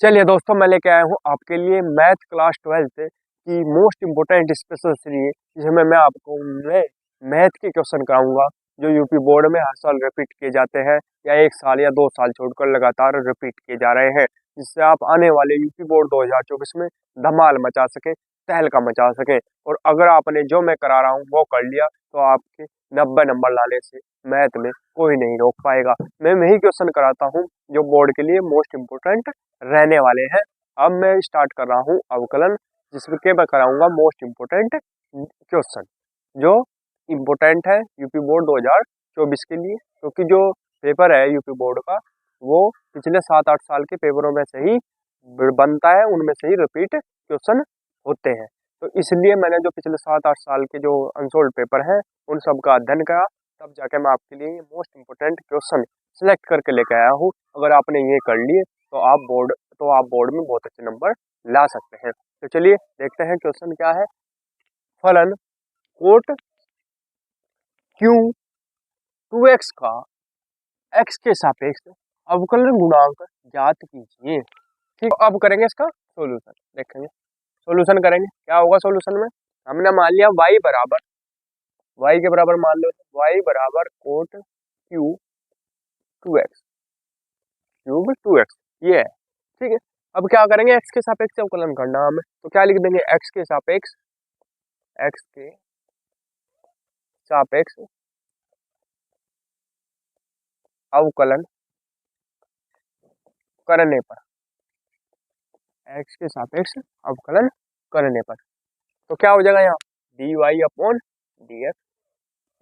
चलिए दोस्तों, मैं लेके आया हूँ आपके लिए मैथ क्लास 12th की मोस्ट इम्पोर्टेंट स्पेशल सीरीज, जिसमें मैं आपको मैथ के क्वेश्चन कराऊंगा जो यूपी बोर्ड में हर साल रिपीट किए जाते हैं या एक साल या 2 साल छोड़कर लगातार रिपीट किए जा रहे हैं, जिससे आप आने वाले यूपी बोर्ड 2024 में धमाल मचा सके, तहलका मचा सके। और अगर आपने जो मैं करा रहा हूँ वो कर लिया तो आपके 90 नंबर लाने से मैथ में कोई नहीं रोक पाएगा। मैं वही क्वेश्चन कराता हूँ जो बोर्ड के लिए मोस्ट इम्पोर्टेंट रहने वाले हैं। अब मैं स्टार्ट कर रहा हूँ अवकलन, जिसमें के मैं कराऊंगा मोस्ट इम्पोर्टेंट क्वेश्चन जो इम्पोर्टेंट है यूपी बोर्ड 2024 के लिए, क्योंकि जो पेपर है यूपी बोर्ड का वो पिछले 7-8 साल के पेपरों में से ही बनता है, उनमें से ही रिपीट क्वेश्चन होते हैं। तो इसलिए मैंने जो पिछले 7-8 साल के जो अनसोल्ड पेपर हैं उन सब का अध्ययन करा, तब जाके मैं आपके लिए मोस्ट इम्पोर्टेंट क्वेश्चन सिलेक्ट करके लेके आया हूँ। अगर आपने ये कर लिए तो आप बोर्ड में बहुत अच्छे नंबर ला सकते हैं। तो चलिए देखते हैं क्वेश्चन क्या है। फलन कोट क्यू 2x का x के सापेक्ष अवकलन गुणांक ज्ञात कीजिए। ठीक, अब करेंगे इसका सॉल्यूशन, देखेंगे सॉल्यूशन करेंगे क्या होगा। सॉल्यूशन में हमने मान लिया y के बराबर मान लो, y बराबर कोट क्यू 2x क्यूब 2x ये है। ठीक है, अब क्या करेंगे, x के सापेक्ष अवकलन करना हमें, तो क्या लिख देंगे, x के सापेक्ष अवकलन करने पर, x के सापेक्ष अवकलन करने पर तो क्या हो जाएगा, यहाँ dy अपॉन dx।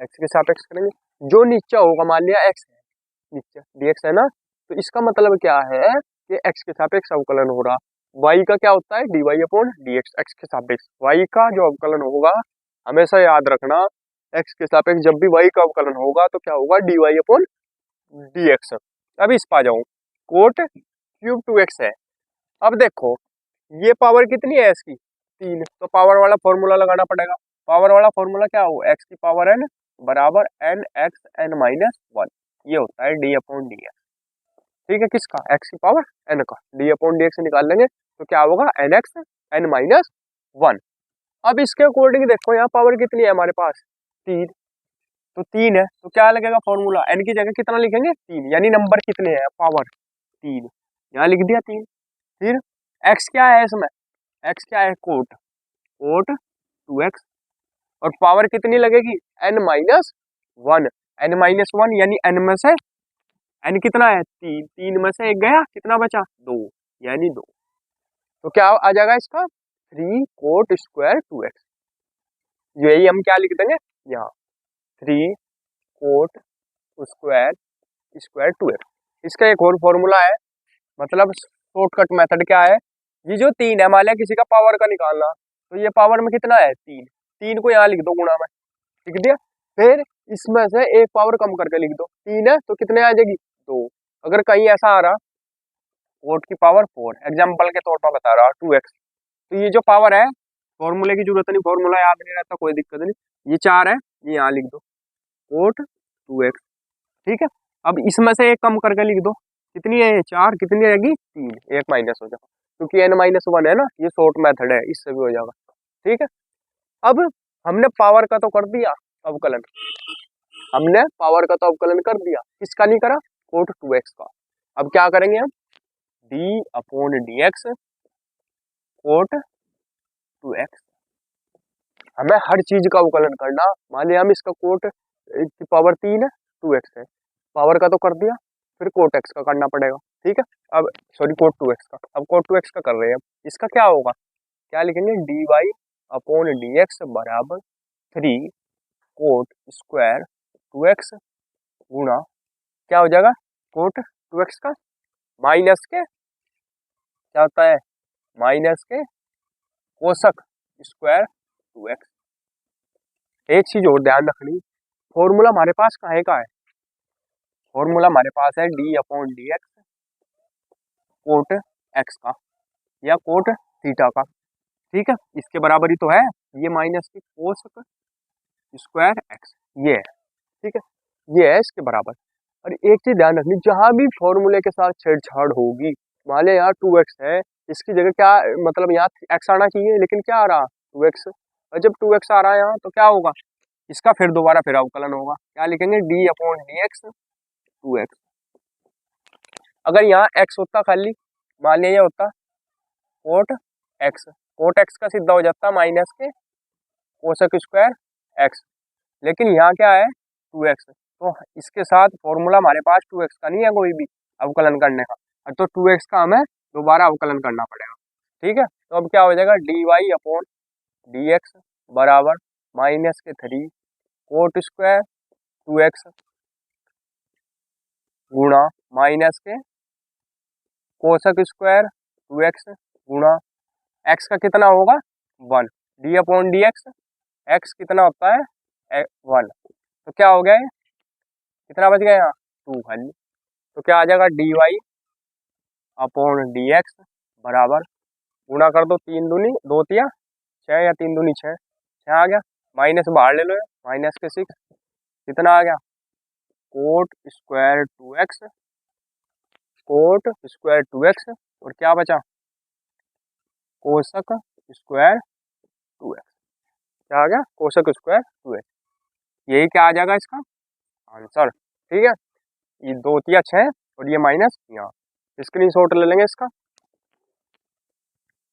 x के सापेक्ष करेंगे, जो नीचे होगा, मान लिया x है नीचे, dx है ना, तो इसका मतलब क्या है कि x के सापेक्ष अवकलन हो रहा। y का क्या होता है, dy अपॉन dx, x के सापेक्ष y का जो अवकलन होगा, हमेशा याद रखना x के सापेक्ष जब भी y का अवकलन होगा तो क्या होगा, dy अपॉन dx। अब इस पा जाऊं, कोट क्यूब 2x है। अब देखो ये पावर कितनी है इसकी, 3, तो पावर वाला फॉर्मूला लगाना पड़ेगा। पावर वाला फॉर्मूला क्या हो, x की पावर n बराबर n x n माइनस 1, ये होता है d अपॉन डी एक्स। ठीक है, किसका, x की पावर n का, d अपॉन डी एक्स निकाल लेंगे तो क्या होगा, n x n माइनस 1। अब इसके अकॉर्डिंग देखो यहाँ पावर कितनी है हमारे पास, 3, तो 3 है तो क्या लगेगा फॉर्मूला, n की जगह कितना लिखेंगे, 3, यानी नंबर कितने हैं, पावर 3, यहाँ लिख दिया 3। फिर x क्या है इसमें, x क्या है, कोट 2x, और पावर कितनी लगेगी, n माइनस 1, n माइनस 1 यानी n में से n कितना है, 3, 3 में से एक गया, कितना बचा, 2, यानी 2। तो क्या आ जाएगा इसका, 3 कोट स्क्वायर 2x। यही हम क्या लिख देंगे यहाँ, 3 कोट स्क्वायर स्क्वायर 2x। इसका एक और फॉर्मूला है, मतलब शॉर्टकट मेथड क्या है, ये जो 3 है, मान लिया किसी का पावर का निकालना, तो ये पावर में कितना है, 3, 3 को यहाँ लिख दो गुणा में, लिख दिया। फिर इसमें से एक पावर कम करके लिख दो, 3 है तो कितने आ जाएगी, 2। अगर कहीं ऐसा आ रहा कोट की पावर 4, एग्जाम्पल के तौर पर बता रहा 2x, तो ये जो पावर है फॉर्मूले की जरूरत नहीं, फॉर्मूला याद नहीं रहता, कोई दिक्कत नहीं, ये 4 है, ये यहाँ लिख दो कोट 2x। ठीक है, अब इसमें से एक कम करके लिख दो, कितनी है, 4, कितनी रहेगी, 3, एक माइनस हो जाएगा, क्योंकि n माइनस 1 है ना, ये शॉर्ट मेथड है, इससे भी हो जाएगा। ठीक है, अब हमने पावर का तो कर दिया अवकलन, हमने पावर का तो अवकलन कर दिया, किसका नहीं करा, कोट 2x का। अब क्या करेंगे हम, d upon d x cot 2x। हमें हर चीज का अवकलन करना, मान लिया हम इसका कोट की पावर 3 है, 2x है, पावर का तो कर दिया, फिर कोट x का करना पड़ेगा। ठीक है, अब सॉरी कोट 2x का, अब कोट 2x का कर रहे हैं, इसका क्या होगा, क्या लिखेंगे, dy अपॉन dx बराबर 3 कोट स्क्वायर 2x गुणा क्या हो जाएगा, कोट 2x का माइनस के क्या होता है, माइनस के कोसक स्क्वायर 2x। एक चीज और ध्यान रखनी, फॉर्मूला हमारे पास काहे का है, फॉर्मूला हमारे पास है d upon d x cot x का या कोट थीटा का। ठीक है, इसके बराबर ही तो है, ये माइनस के कोसक स्क्वायर x, ये है। ठीक है, ये है इसके बराबर। और एक चीज ध्यान रखनी, जहां भी फॉर्मूले के साथ छेड़छाड़ होगी मान लिया यहाँ 2x है, इसकी जगह क्या मतलब यहाँ x आना चाहिए, लेकिन क्या आ रहा 2x। और जब 2x आ रहा है यहाँ तो क्या होगा, इसका फिर दोबारा फिर अवकलन होगा, क्या लिखेंगे d upon d x 2x। अगर यहाँ x होता खाली, मान लिया ये होता कोट x, कोट x का सीधा हो जाता माइनस के कोसक स्क्वायर x, लेकिन यहाँ क्या है 2x, तो इसके साथ फॉर्मूला हमारे पास 2x का नहीं है कोई भी अवकलन करने का, तो 2x का हमें दोबारा अवकलन करना पड़ेगा। ठीक है, तो अब क्या हो जाएगा d y upon d x बराबर माइनस के 3 कोट स्क्वायर 2x गुणा माइनस के कोसक स्क्वायर 2x गुणा x का कितना होगा 1, डी अपॉन डी एक्स कितना होता है 1, तो क्या हो गया, कितना बच गया यहाँ 2 खाली, तो क्या आ जाएगा d y upon d x बराबर, गुणा कर दो 3 दूनी 2 तिया 6 या 3 दूनी 6, 6 आ गया, माइनस बाहर ले लो, माइनस के 6 कितना आ गया coat square 2x, coat square 2x, और क्या बचा कोसक स्क्वायर 2x, क्या आ गया कोसक स्क्वायर 2x, यही क्या आ जाएगा इसका आंसर। ठीक है, ये 2 तिया 6 और ये माइनस यहाँ, स्क्रीनशॉट ले लेंगे इसका।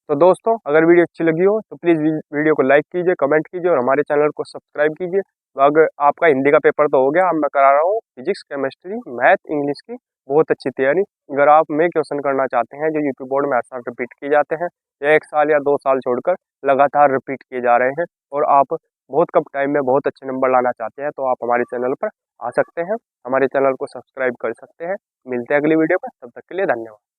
तो दोस्तों अगर वीडियो अच्छी लगी हो तो प्लीज़ वीडियो को लाइक कीजिए, कमेंट कीजिए और हमारे चैनल को सब्सक्राइब कीजिए। तो अगर आपका हिंदी का पेपर तो हो गया, अब मैं करा रहा हूँ फिजिक्स, केमिस्ट्री, मैथ, इंग्लिश की बहुत अच्छी तैयारी। अगर आप में क्वेश्चन करना चाहते हैं जो यूपी बोर्ड में हर साल रिपीट किए जाते हैं, 1 साल या 2 साल छोड़कर लगातार रिपीट किए जा रहे हैं, और आप बहुत कम टाइम में बहुत अच्छे नंबर लाना चाहते हैं, तो आप हमारे चैनल पर आ सकते हैं, हमारे चैनल को सब्सक्राइब कर सकते हैं। मिलते हैं अगली वीडियो में, तब तक के लिए धन्यवाद।